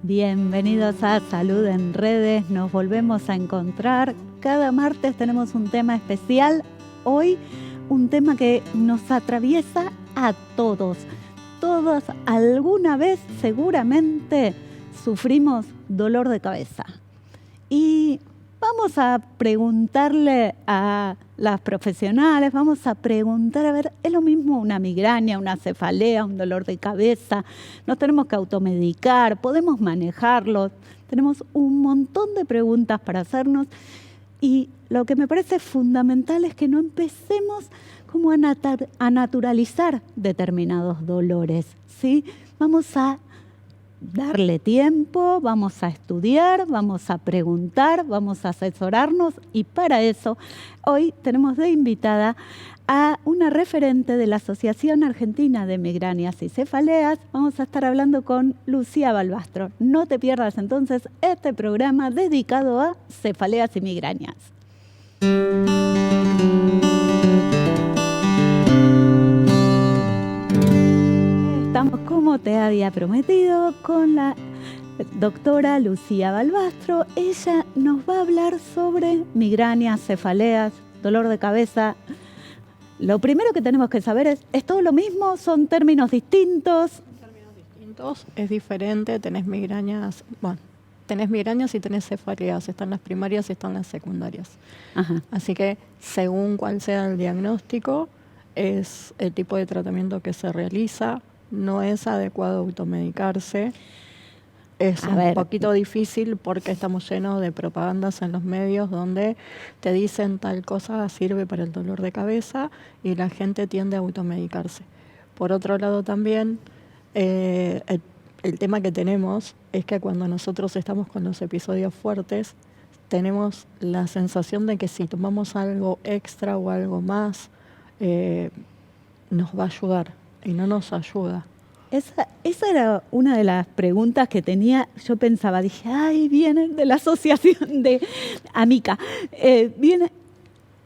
Bienvenidos a Salud en Redes, nos volvemos a encontrar. Cada martes tenemos un tema especial. Hoy un tema que nos atraviesa a todos. Todos alguna vez seguramente sufrimos dolor de cabeza. Y vamos a preguntarle a las profesionales, vamos a preguntar, a ver, ¿es lo mismo una migraña, una cefalea, un dolor de cabeza? ¿Nos tenemos que automedicar? ¿Podemos manejarlo? Tenemos un montón de preguntas para hacernos y lo que me parece fundamental es que no empecemos como a naturalizar determinados dolores, ¿sí? Vamos a darle tiempo, vamos a estudiar, vamos a preguntar, vamos a asesorarnos y para eso hoy tenemos de invitada a una referente de la Asociación Argentina de Migrañas y Cefaleas. Vamos a estar hablando con Lucía Balbastro. No te pierdas entonces este programa dedicado a cefaleas y migrañas. Estamos, como te había prometido, con la doctora Lucía Balbastro. Ella nos va a hablar sobre migrañas, cefaleas, dolor de cabeza. Lo primero que tenemos que saber ¿es todo lo mismo? ¿Son términos distintos? Son términos distintos, es diferente, tenés migrañas y tenés cefaleas, están las primarias y están las secundarias. Ajá. Así que según cuál sea el diagnóstico, es el tipo de tratamiento que se realiza. No es adecuado automedicarse. Es un poquito difícil porque estamos llenos de propagandas en los medios donde te dicen tal cosa sirve para el dolor de cabeza y la gente tiende a automedicarse. Por otro lado también, el tema que tenemos es que cuando nosotros estamos con los episodios fuertes, tenemos la sensación de que si tomamos algo extra o algo más, nos va a ayudar. Y no nos ayuda. Esa era una de las preguntas que tenía. Yo pensaba, dije, ay, vienen de la asociación de AMICA.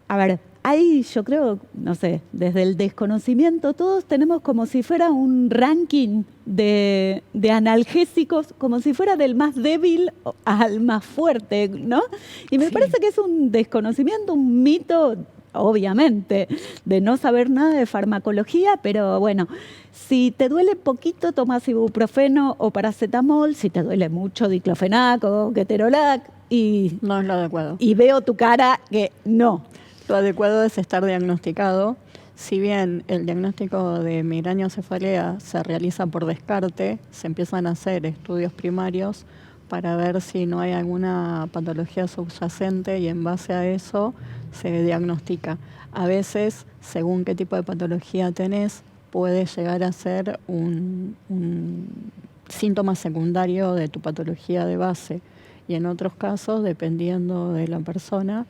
A ver, ahí yo creo, no sé, desde el desconocimiento, todos tenemos como si fuera un ranking de analgésicos, como si fuera del más débil al más fuerte, ¿no? Y me parece que es un desconocimiento, un mito, obviamente, de no saber nada de farmacología, pero bueno, si te duele poquito, tomas ibuprofeno o paracetamol, si te duele mucho, diclofenac o ketorolac, y no es lo adecuado. Y veo tu cara que no. Lo adecuado es estar diagnosticado. Si bien el diagnóstico de migraña o cefalea se realiza por descarte, se empiezan a hacer estudios primarios para ver si no hay alguna patología subyacente y en base a eso se diagnostica. A veces, según qué tipo de patología tenés, puede llegar a ser un síntoma secundario de tu patología de base. Y en otros casos, dependiendo de la persona,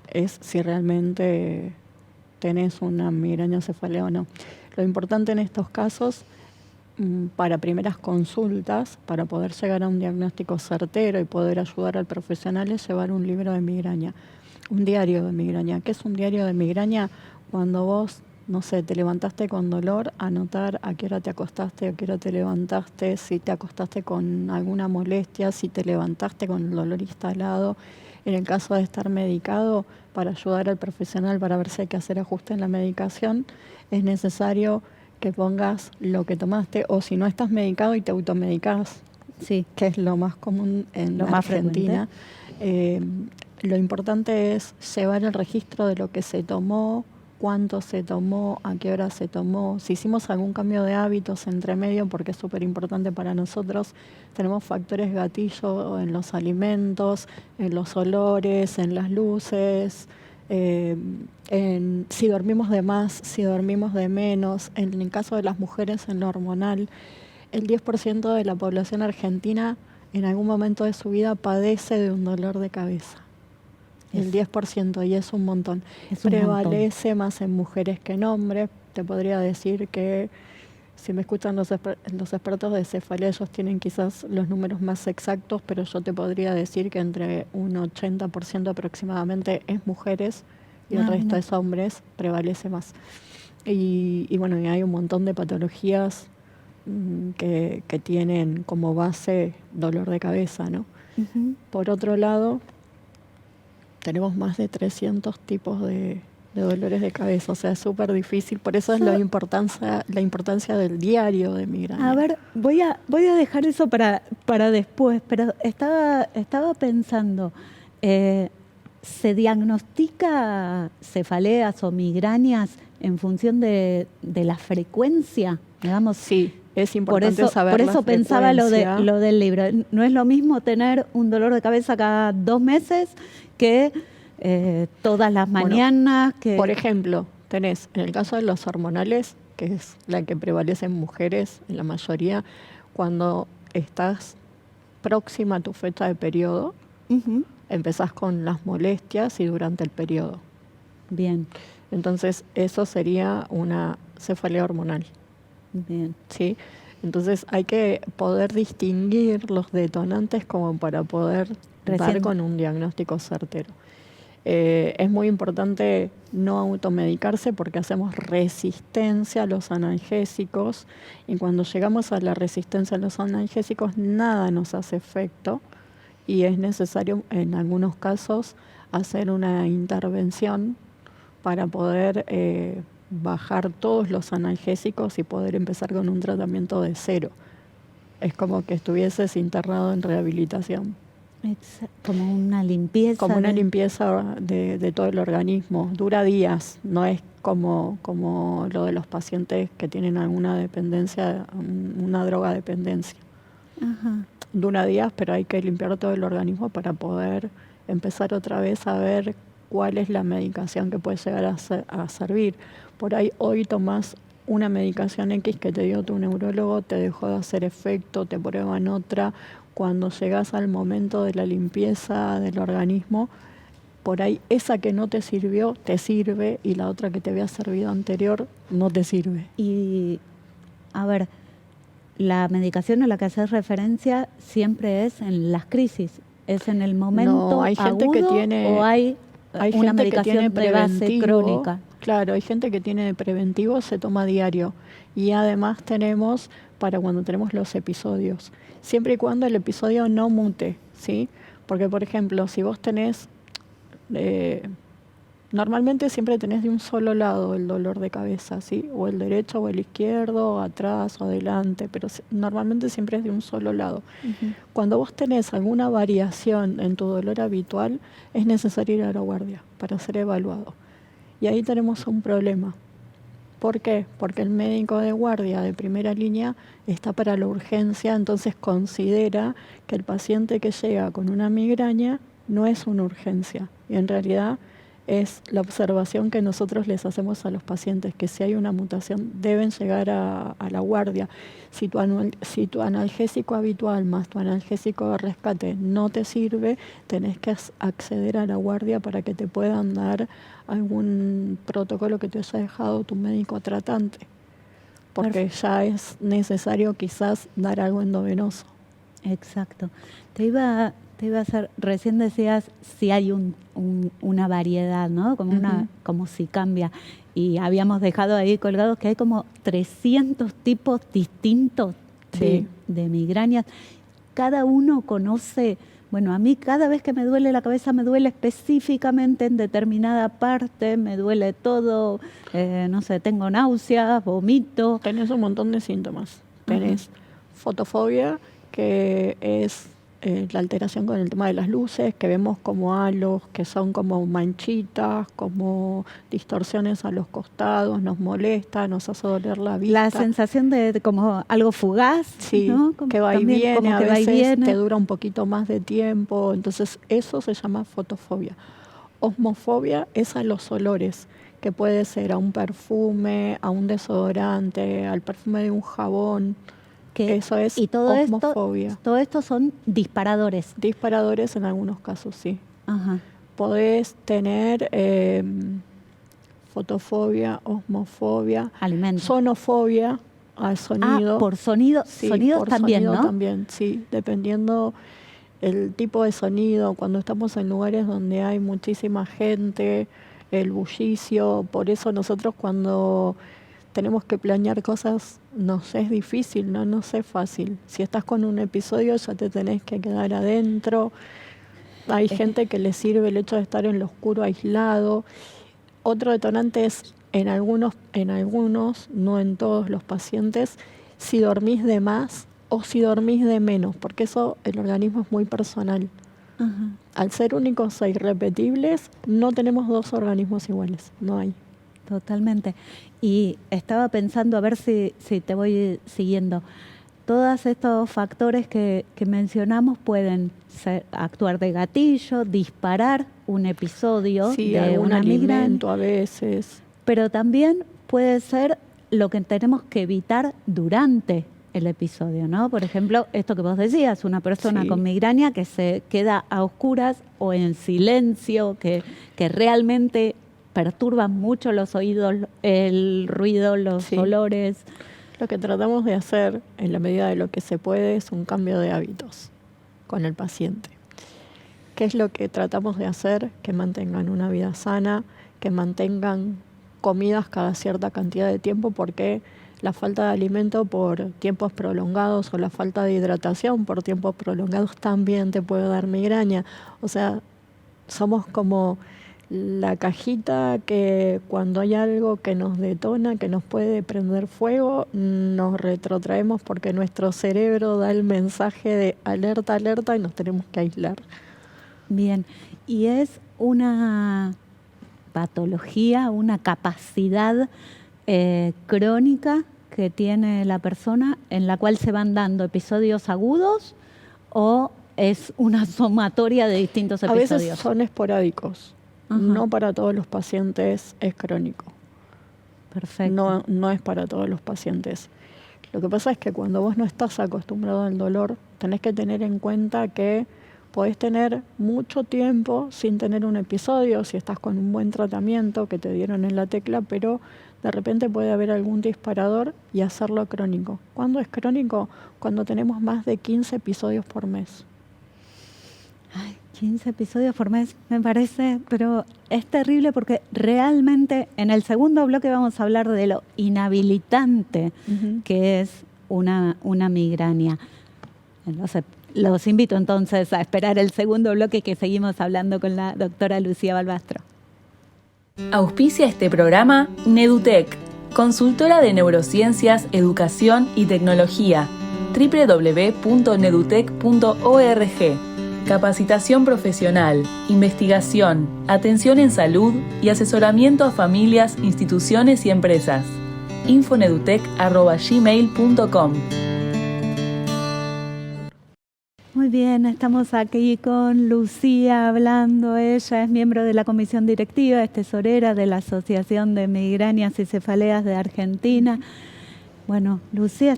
es si realmente tenés una migraña o cefalea o no. Lo importante en estos casos, para primeras consultas, para poder llegar a un diagnóstico certero y poder ayudar al profesional, es llevar un libro de migraña, un diario de migraña. ¿Qué es un diario de migraña? Cuando vos, no sé, te levantaste con dolor, anotar a qué hora te acostaste, a qué hora te levantaste, si te acostaste con alguna molestia, si te levantaste con el dolor instalado. En el caso de estar medicado, para ayudar al profesional para ver si hay que hacer ajuste en la medicación, es necesario que pongas lo que tomaste, o si no estás medicado y te automedicás, sí, que es lo más común en la Argentina. Lo importante es llevar el registro de lo que se tomó, cuánto se tomó, a qué hora se tomó, si hicimos algún cambio de hábitos entre medio, porque es súper importante para nosotros. Tenemos factores gatillo en los alimentos, en los olores, en las luces, en si dormimos de más, si dormimos de menos. En el caso de las mujeres, en lo hormonal, el 10% de la población argentina en algún momento de su vida padece de un dolor de cabeza. El 10%, y es un montón. Prevalece más en mujeres que en hombres. Te podría decir que, si me escuchan los expertos de cefalea, ellos tienen quizás los números más exactos, pero yo te podría decir que entre un 80% aproximadamente es mujeres y el resto es hombres, prevalece más. Y bueno, y hay un montón de patologías que tienen como base dolor de cabeza, ¿no? Por otro lado, tenemos más de 300 tipos de dolores de cabeza, o sea, es súper difícil, por eso es la importancia del diario de migraña. A ver, voy a dejar eso para después, pero estaba pensando, ¿se diagnostica cefaleas o migrañas en función de la frecuencia? Digamos, sí, es importante saber. Por eso pensaba lo del libro. No es lo mismo tener un dolor de cabeza cada 2 meses que todas las mañanas. Bueno, por ejemplo, tenés en el caso de los hormonales, que es la que prevalece en mujeres en la mayoría, cuando estás próxima a tu fecha de periodo, empezás con las molestias y durante el periodo. Bien. Entonces, eso sería una cefalea hormonal. Bien. ¿Sí? Entonces, hay que poder distinguir los detonantes como para poder dar con un diagnóstico certero. Es muy importante no automedicarse porque hacemos resistencia a los analgésicos y cuando llegamos a la resistencia a los analgésicos nada nos hace efecto y es necesario en algunos casos hacer una intervención para poder bajar todos los analgésicos y poder empezar con un tratamiento de cero. Es como que estuvieses internado en rehabilitación. Como una limpieza. Como una limpieza de todo el organismo. Dura días, no es como lo de los pacientes que tienen alguna dependencia, una drogadependencia. Ajá. Dura días, pero hay que limpiar todo el organismo para poder empezar otra vez a ver cuál es la medicación que puede llegar a servir. Por ahí hoy tomás una medicación X que te dio tu neurólogo, te dejó de hacer efecto, te prueban otra. Cuando llegas al momento de la limpieza del organismo, por ahí esa que no te sirvió, te sirve, y la otra que te había servido anterior no te sirve. Y, a ver, la medicación a la que haces referencia siempre es en las crisis, es en el momento hay gente agudo, que tiene, o hay una medicación de base crónica. Claro, hay gente que tiene de preventivo, se toma diario. Y además tenemos para cuando tenemos los episodios. Siempre y cuando el episodio no mute, ¿sí? Porque, por ejemplo, si vos tenés... normalmente siempre tenés de un solo lado el dolor de cabeza, ¿sí? O el derecho o el izquierdo, o atrás o adelante, pero normalmente siempre es de un solo lado. Cuando vos tenés alguna variación en tu dolor habitual, es necesario ir a la guardia para ser evaluado. Y ahí tenemos un problema. ¿Por qué? Porque el médico de guardia de primera línea está para la urgencia, entonces considera que el paciente que llega con una migraña no es una urgencia. Y en realidad es la observación que nosotros les hacemos a los pacientes, que si hay una mutación deben llegar a la guardia. Si tu analgésico habitual más tu analgésico de rescate no te sirve, tenés que acceder a la guardia para que te puedan dar algún protocolo que te haya dejado tu médico tratante, porque ya es necesario quizás dar algo endovenoso. Exacto. Te iba a hacer, recién decías si hay una variedad, ¿no? Como si cambia. Y habíamos dejado ahí colgados que hay como 300 tipos distintos de migrañas. Cada uno conoce, bueno, a mí cada vez que me duele la cabeza me duele específicamente en determinada parte, me duele todo, no sé, tengo náuseas, vomito. Tenés un montón de síntomas. Tenés fotofobia, que es la alteración con el tema de las luces, que vemos como halos, que son como manchitas, como distorsiones a los costados, nos molesta, nos hace doler la vista. La sensación de como algo fugaz, sí, ¿no? Que va y viene, a veces te dura un poquito más de tiempo, entonces eso se llama fotofobia. Osmofobia es a los olores, que puede ser a un perfume, a un desodorante, al perfume de un jabón. Eso es osmofobia. Todo esto son disparadores. Disparadores en algunos casos, sí. Ajá. Podés tener fotofobia, osmofobia, alimentos, sonofobia al sonido. Por sonido, sí, sonidos por también, sonido ¿no? También, sí, dependiendo el tipo de sonido. Cuando estamos en lugares donde hay muchísima gente, el bullicio, por eso nosotros cuando tenemos que planear cosas, nos es difícil, no nos es fácil. Si estás con un episodio ya te tenés que quedar adentro. Hay gente que le sirve el hecho de estar en lo oscuro aislado. Otro detonante es en algunos, no en todos los pacientes, si dormís de más o si dormís de menos, porque eso el organismo es muy personal. Ajá. Al ser únicos e irrepetibles, no tenemos dos organismos iguales, no hay. Totalmente. Y estaba pensando, a ver si te voy siguiendo. Todos estos factores que mencionamos pueden actuar de gatillo, disparar un episodio Sí, de algún una migraña, alimento a veces. pero también puede ser lo que tenemos que evitar durante el episodio, ¿no? Por ejemplo, esto que vos decías, una persona Sí. con migraña que se queda a oscuras o en silencio, que realmente perturban mucho los oídos, el ruido, los Sí. olores. Lo que tratamos de hacer, en la medida de lo que se puede, es un cambio de hábitos con el paciente. ¿Qué es lo que tratamos de hacer? Que mantengan una vida sana, que mantengan comidas cada cierta cantidad de tiempo, porque la falta de alimento por tiempos prolongados o la falta de hidratación por tiempos prolongados también te puede dar migraña. O sea, somos como la cajita que cuando hay algo que nos detona, que nos puede prender fuego, nos retrotraemos porque nuestro cerebro da el mensaje de alerta, alerta y nos tenemos que aislar. Bien, y es una patología, una capacidad crónica que tiene la persona en la cual se van dando episodios agudos, o es una sumatoria de distintos A episodios. veces son esporádicos. Ajá. No para todos los pacientes es crónico. Perfecto. No es para todos los pacientes. Lo que pasa es que cuando vos no estás acostumbrado al dolor, tenés que tener en cuenta que podés tener mucho tiempo sin tener un episodio, si estás con un buen tratamiento que te dieron en la tecla, pero de repente puede haber algún disparador y hacerlo crónico. ¿Cuándo es crónico? Cuando tenemos más de 15 episodios por mes. Ay, 15 episodios por mes, me parece, pero es terrible porque realmente en el segundo bloque vamos a hablar de lo inhabilitante que es una migraña. Los invito entonces a esperar el segundo bloque, que seguimos hablando con la doctora Lucía Balbastro. Auspicia este programa Nedutec, consultora de neurociencias, educación y tecnología. www.nedutec.org. Capacitación profesional, investigación, atención en salud y asesoramiento a familias, instituciones y empresas. infonedutec@gmail.com. Muy bien, estamos aquí con Lucía hablando. Ella es miembro de la comisión directiva, es tesorera de la Asociación de Migrañas y Cefaleas de Argentina. Bueno, Lucía,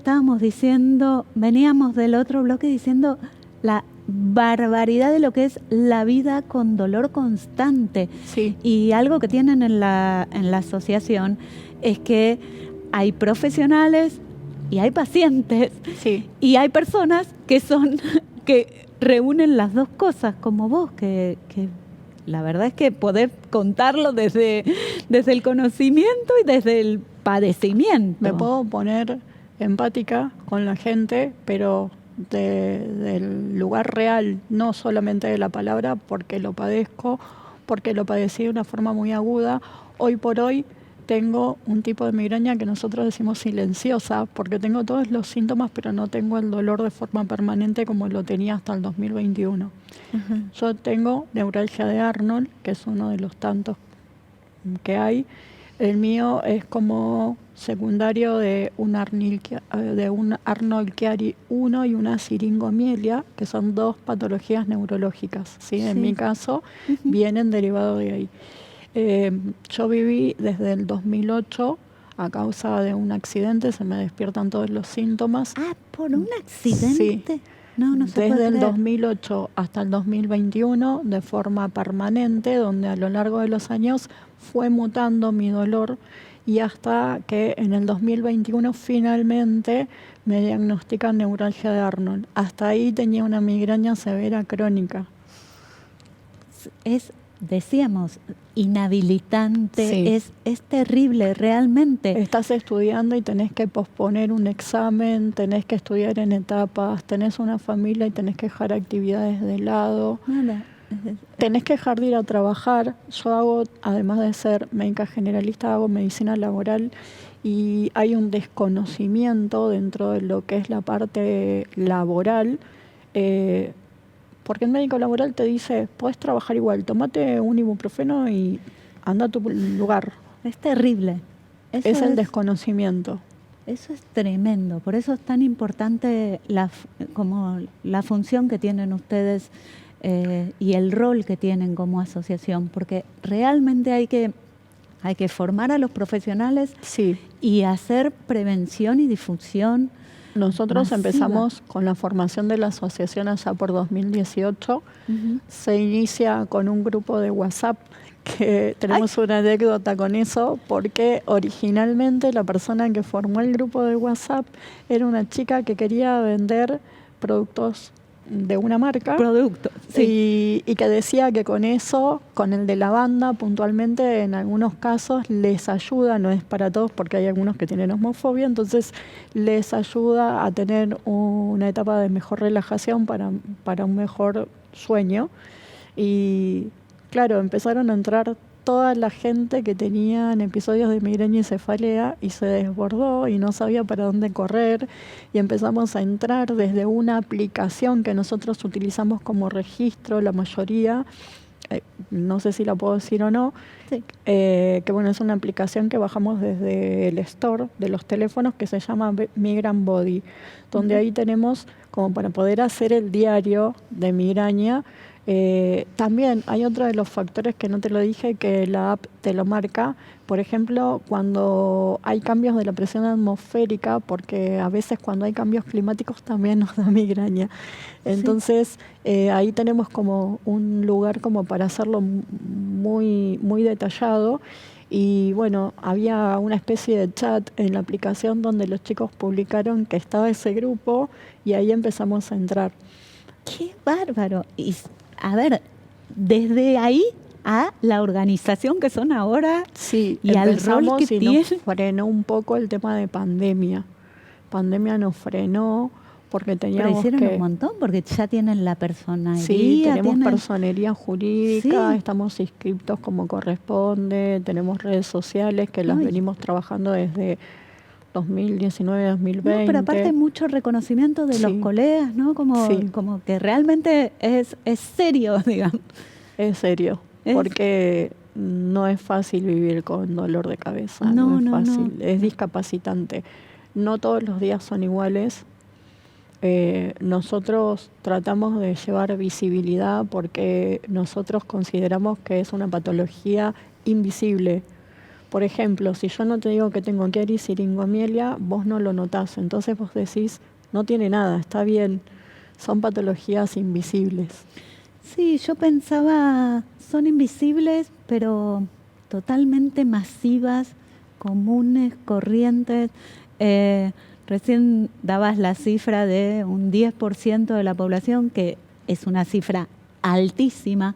veníamos del otro bloque diciendo la barbaridad de lo que es la vida con dolor constante. Sí. Y algo que tienen en la asociación es que hay profesionales y hay pacientes. Sí. Y hay personas que reúnen las dos cosas, como vos, que la verdad es que podés contarlo desde el conocimiento y desde el padecimiento. Me puedo poner empática con la gente, pero del lugar real, no solamente de la palabra, porque lo padezco, porque lo padecí de una forma muy aguda. Hoy por hoy tengo un tipo de migraña que nosotros decimos silenciosa, porque tengo todos los síntomas, pero no tengo el dolor de forma permanente como lo tenía hasta el 2021. Ajá. Yo tengo neuralgia de Arnold, que es uno de los tantos que hay. El mío es como secundario de un Arnold-Chiari 1 y una siringomielia, que son dos patologías neurológicas. ¿Sí? En mi caso, vienen derivados de ahí. Yo viví desde el 2008 a causa de un accidente, se me despiertan todos los síntomas. Ah, ¿por un accidente? Sí. No se Desde puede el creer. 2008 hasta el 2021, de forma permanente, donde a lo largo de los años fue mutando mi dolor, y hasta que en el 2021 finalmente me diagnostican neuralgia de Arnold. Hasta ahí tenía una migraña severa crónica. Es decíamos, inhabilitante, Sí. es terrible realmente. Estás estudiando y tenés que posponer un examen, tenés que estudiar en etapas, tenés una familia y tenés que dejar actividades de lado, Nada. tenés que dejar de ir a trabajar. Yo hago, además de ser médica generalista, hago medicina laboral y hay un desconocimiento dentro de lo que es la parte laboral, porque el médico laboral te dice, podés trabajar igual, tomate un ibuprofeno y anda a tu lugar. Es terrible. Es el desconocimiento. Eso es tremendo. Por eso es tan importante como la función que tienen ustedes y el rol que tienen como asociación, porque realmente hay que formar a los profesionales Sí. y hacer prevención y difusión. Nosotros masiva. empezamos con la formación de la asociación allá por 2018. Ujú. Se inicia con un grupo de WhatsApp, que tenemos una anécdota con eso, porque originalmente la persona que formó el grupo de WhatsApp era una chica que quería vender productos de una marca. Producto, sí. Y que decía que con eso, con el de la banda puntualmente, en algunos casos les ayuda, no es para todos porque hay algunos que tienen homofobia, entonces les ayuda a tener una etapa de mejor relajación para un mejor sueño. Y claro, empezaron a entrar toda la gente que tenían episodios de migraña y cefalea y se desbordó y no sabía para dónde correr, y empezamos a entrar desde una aplicación que nosotros utilizamos como registro, la mayoría, no sé si la puedo decir o no, Sí. que bueno, es una aplicación que bajamos desde el store de los teléfonos que se llama Migraine Body, donde ahí tenemos como para poder hacer el diario de migraña. También hay otro de los factores que no te lo dije, que la app te lo marca. Por ejemplo, cuando hay cambios de la presión atmosférica, porque a veces cuando hay cambios climáticos también nos da migraña. Entonces, ahí tenemos como un lugar como para hacerlo muy, muy detallado. Y bueno, había una especie de chat en la aplicación donde los chicos publicaron que estaba ese grupo y ahí empezamos a entrar. ¡Qué bárbaro! Y a ver, desde ahí a la organización que son ahora Sí, y al rol que y tienen. nos frenó un poco el tema de pandemia. Pandemia nos frenó porque Pero teníamos hicieron que... un montón porque ya tienen la personería. Sí, tenemos tienen... personería jurídica, Sí. estamos inscriptos como corresponde, tenemos redes sociales que las Ay. venimos trabajando desde 2019, 2020. No, pero aparte mucho reconocimiento de los Sí. colegas, ¿no? Como, Sí. como que realmente es serio, digamos. Es serio, Es- porque no es fácil vivir con dolor de cabeza, No, no es no, fácil, no. es discapacitante. No todos los días son iguales. Nosotros tratamos de llevar visibilidad porque nosotros consideramos que es una patología invisible. Por ejemplo, si yo no te digo que tengo Chiari-Siringomiela, vos no lo notás. Entonces vos decís, no tiene nada, está bien. Son patologías invisibles. Sí, yo pensaba, son invisibles, pero totalmente masivas, comunes, corrientes. Recién dabas la cifra de un 10% de la población, que es una cifra altísima.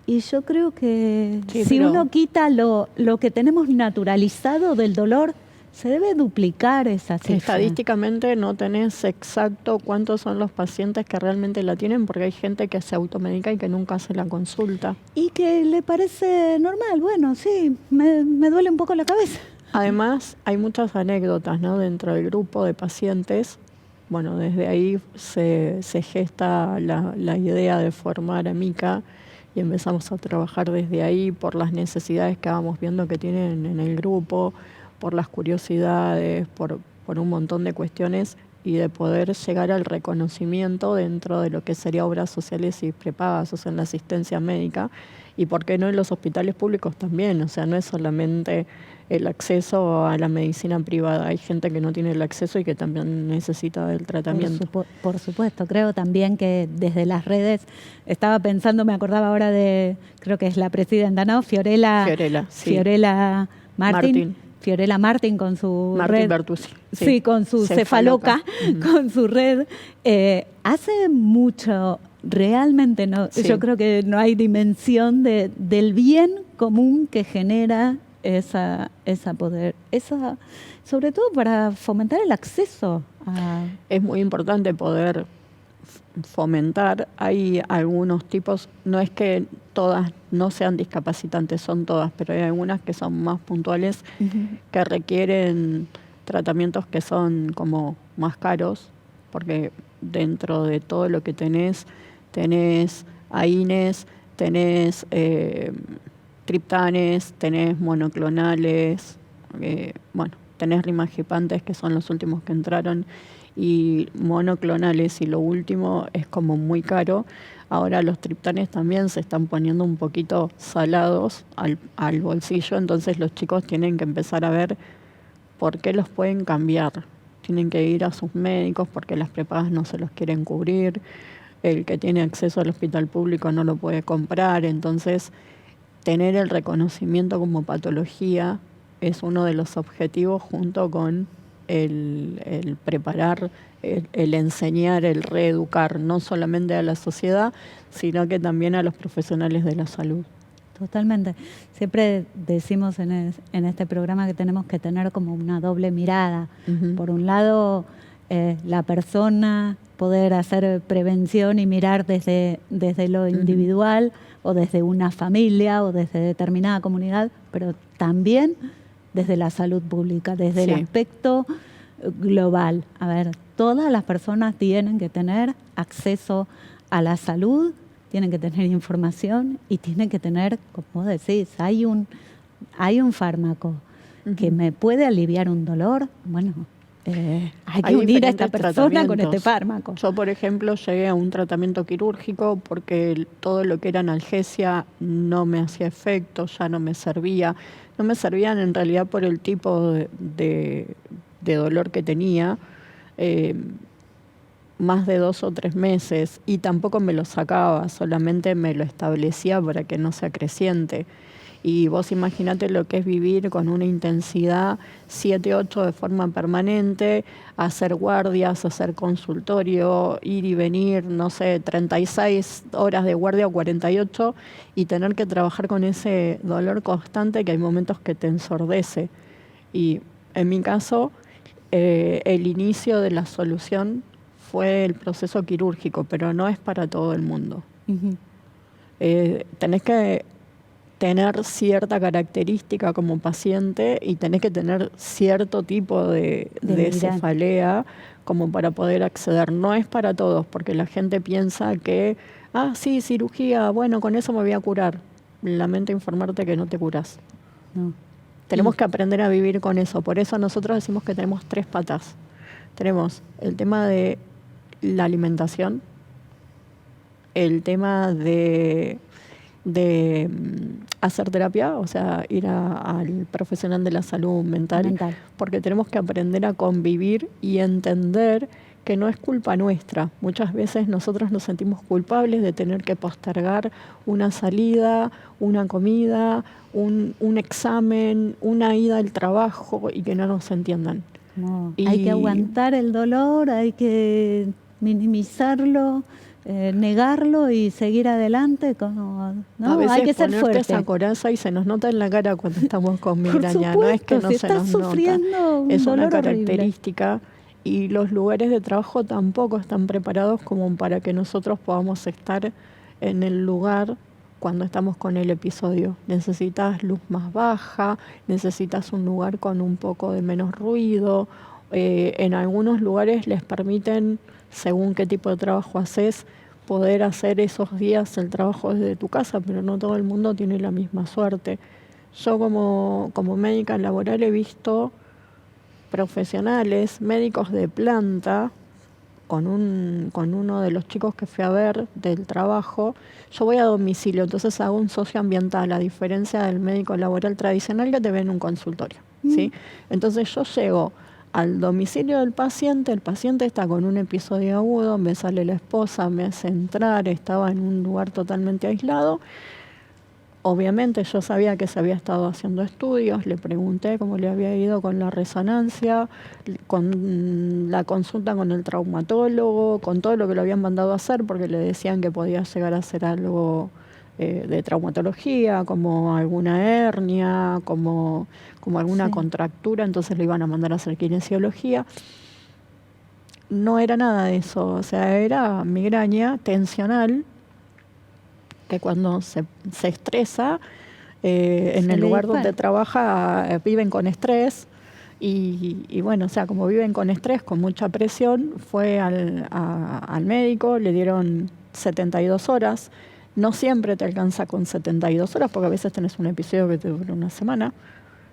Y yo creo que Sí, si pero- uno quita lo que tenemos naturalizado del dolor, se debe duplicar esa cifra. Estadísticamente no tenés exacto cuántos son los pacientes que realmente la tienen, porque hay gente que se automedica y que nunca hace la consulta. Y que le parece normal. Bueno, sí, me duele un poco la cabeza. Además, hay muchas anécdotas, ¿no?, dentro del grupo de pacientes. Bueno, desde ahí se gesta la idea de formar a Mica y empezamos a trabajar desde ahí por las necesidades que vamos viendo que tienen en el grupo, por las curiosidades, por un montón de cuestiones, y de poder llegar al reconocimiento dentro de lo que sería obras sociales y prepagas, o sea, en la asistencia médica, y por qué no en los hospitales públicos también. O sea, no es solamente el acceso a la medicina privada, hay gente que no tiene el acceso y que también necesita del tratamiento. Por supuesto, creo también que desde las redes, estaba pensando, me acordaba ahora de, creo que es la presidenta, ¿no? Fiorella Sí. Martín, Fiorella Martin con su Martin red. Bertuzzi. Sí, con su Cefaloca, con su red. Hace mucho, realmente no. Sí. Yo creo que no hay dimensión del bien común que genera esa poder. Sobre todo para fomentar el acceso a... Es muy importante poder fomentar. Hay algunos tipos, no es que todas no sean discapacitantes, son todas, pero hay algunas que son más puntuales, que requieren tratamientos que son como más caros, porque dentro de todo lo que tenés AINES, tenés triptanes, tenés monoclonales, tenés rimagipantes, que son los últimos que entraron, y monoclonales, y lo último es como muy caro. Ahora los triptanes también se están poniendo un poquito salados al bolsillo, entonces los chicos tienen que empezar a ver por qué los pueden cambiar. Tienen que ir a sus médicos porque las prepagas no se los quieren cubrir, el que tiene acceso al hospital público no lo puede comprar, entonces tener el reconocimiento como patología es uno de los objetivos, junto con el preparar, el enseñar, el reeducar, no solamente a la sociedad, sino que también a los profesionales de la salud. Totalmente. Siempre decimos en este programa que tenemos que tener como una doble mirada. Por un lado, la persona, poder hacer prevención y mirar desde lo individual, o desde una familia, o desde determinada comunidad, pero también desde la salud pública, desde el aspecto global. A ver, todas las personas tienen que tener acceso a la salud, tienen que tener información y tienen que tener, como decís, hay un fármaco que me puede aliviar un dolor. Bueno, hay que unir a esta persona con este fármaco. Yo, por ejemplo, llegué a un tratamiento quirúrgico porque todo lo que era analgesia no me hacía efecto, ya no me servía. No me servían en realidad por el tipo de dolor que tenía, más de 2 o 3 meses, y tampoco me lo sacaba, solamente me lo establecía para que no se acreciente. Y vos imaginate lo que es vivir con una intensidad 7-8 de forma permanente, hacer guardias, hacer consultorio, ir y venir, 36 horas de guardia o 48, y tener que trabajar con ese dolor constante que hay momentos que te ensordece. Y en mi caso, el inicio de la solución fue el proceso quirúrgico, pero no es para todo el mundo. Tenés que tener cierta característica como paciente y tenés que tener cierto tipo de cefalea como para poder acceder. No es para todos, porque la gente piensa que, sí, cirugía, bueno, con eso me voy a curar. Lamento informarte que no te curás. No. Tenemos que aprender a vivir con eso. Por eso nosotros decimos que tenemos 3 patas. Tenemos el tema de la alimentación, el tema de hacer terapia, o sea, ir al profesional de la salud mental, porque tenemos que aprender a convivir y entender que no es culpa nuestra. Muchas veces nosotros nos sentimos culpables de tener que postergar una salida, una comida, un examen, una ida al trabajo, y que no nos entiendan. No, hay que aguantar el dolor, hay que minimizarlo, negarlo y seguir adelante. A veces hay que ser fuerte. Esa coraza y se nos nota en la cara cuando estamos con migraña. No es que no se nos nota, es una característica horrible. Y los lugares de trabajo tampoco están preparados como para que nosotros podamos estar en el lugar cuando estamos con el episodio. Necesitas luz más baja, necesitas un lugar con un poco de menos ruido. En algunos lugares les permiten, según qué tipo de trabajo haces, poder hacer esos días el trabajo desde tu casa, pero no todo el mundo tiene la misma suerte. Yo como médica laboral he visto profesionales, médicos de planta, con uno de los chicos que fui a ver del trabajo. Yo voy a domicilio, entonces hago un socioambiental, a diferencia del médico laboral tradicional que te ve en un consultorio, ¿sí? Entonces yo llego al domicilio del paciente, el paciente está con un episodio agudo, me sale la esposa, me hace entrar, estaba en un lugar totalmente aislado. Obviamente yo sabía que se había estado haciendo estudios, le pregunté cómo le había ido con la resonancia, con la consulta con el traumatólogo, con todo lo que lo habían mandado a hacer, porque le decían que podía llegar a ser algo de traumatología, como alguna hernia, como alguna contractura, entonces le iban a mandar a hacer kinesiología. No era nada de eso, o sea, era migraña tensional, que cuando se estresa, en el lugar donde trabaja viven con estrés y bueno, o sea, como viven con estrés, con mucha presión, fue al médico, le dieron 72 horas. No siempre te alcanza con 72 horas porque a veces tenés un episodio que te dura una semana.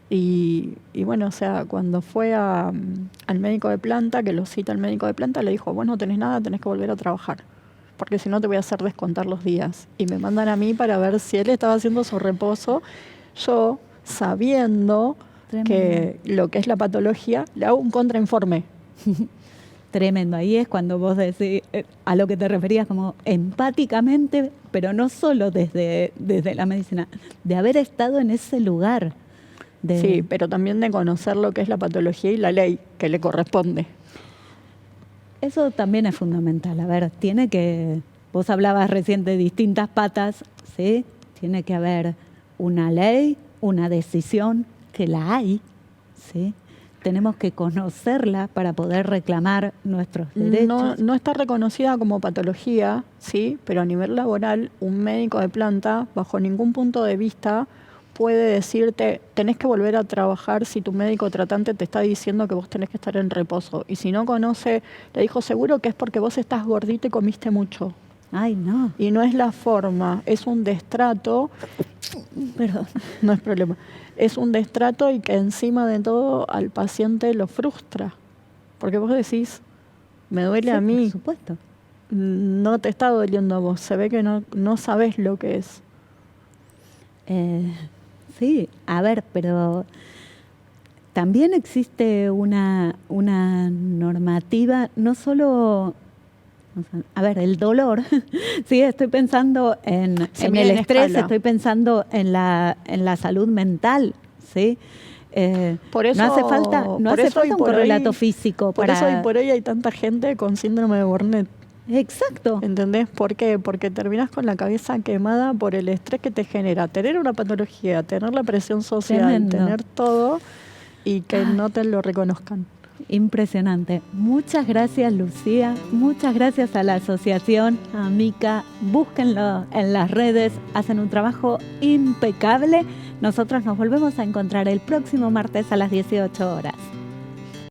Y bueno, o sea, cuando fue al médico de planta, que lo cita el médico de planta, le dijo, vos no tenés nada, tenés que volver a trabajar, porque si no te voy a hacer descontar los días. Y me mandan a mí para ver si él estaba haciendo su reposo. Yo, sabiendo que lo que es la patología, le hago un contrainforme. Tremendo. Ahí es cuando vos decís a lo que te referías como empáticamente, pero no solo desde la medicina, de haber estado en ese lugar. Sí, pero también de conocer lo que es la patología y la ley que le corresponde. Eso también es fundamental. A ver, vos hablabas recién de distintas patas, ¿sí? Tiene que haber una ley, una decisión, que la hay, ¿sí? Tenemos que conocerla para poder reclamar nuestros derechos. No está reconocida como patología, sí, pero a nivel laboral, un médico de planta, bajo ningún punto de vista, puede decirte, tenés que volver a trabajar si tu médico tratante te está diciendo que vos tenés que estar en reposo. Y si no conoce, le dijo, seguro que es porque vos estás gordito y comiste mucho. Ay, no. Y no es la forma, es un destrato. Perdón. No es problema. Es un destrato y que encima de todo al paciente lo frustra. Porque vos decís, me duele a mí. Por supuesto. No te está doliendo a vos, se ve que no sabés lo que es. Sí, a ver, pero también existe una normativa, no solo, a ver, el dolor, sí, estoy pensando en el estrés, estoy pensando en la salud mental, ¿sí? Por eso, no hace falta un correlato físico. Por eso y por hoy hay tanta gente con síndrome de Burnet. Exacto. ¿Entendés por qué? Porque terminás con la cabeza quemada por el estrés que te genera tener una patología, tener la presión social, Tremendo. tener todo y que no te lo reconozcan. Impresionante. Muchas gracias, Lucía. Muchas gracias a la asociación, a Mica. Búsquenlo en las redes. Hacen un trabajo impecable. Nosotros nos volvemos a encontrar el próximo martes a las 18 horas.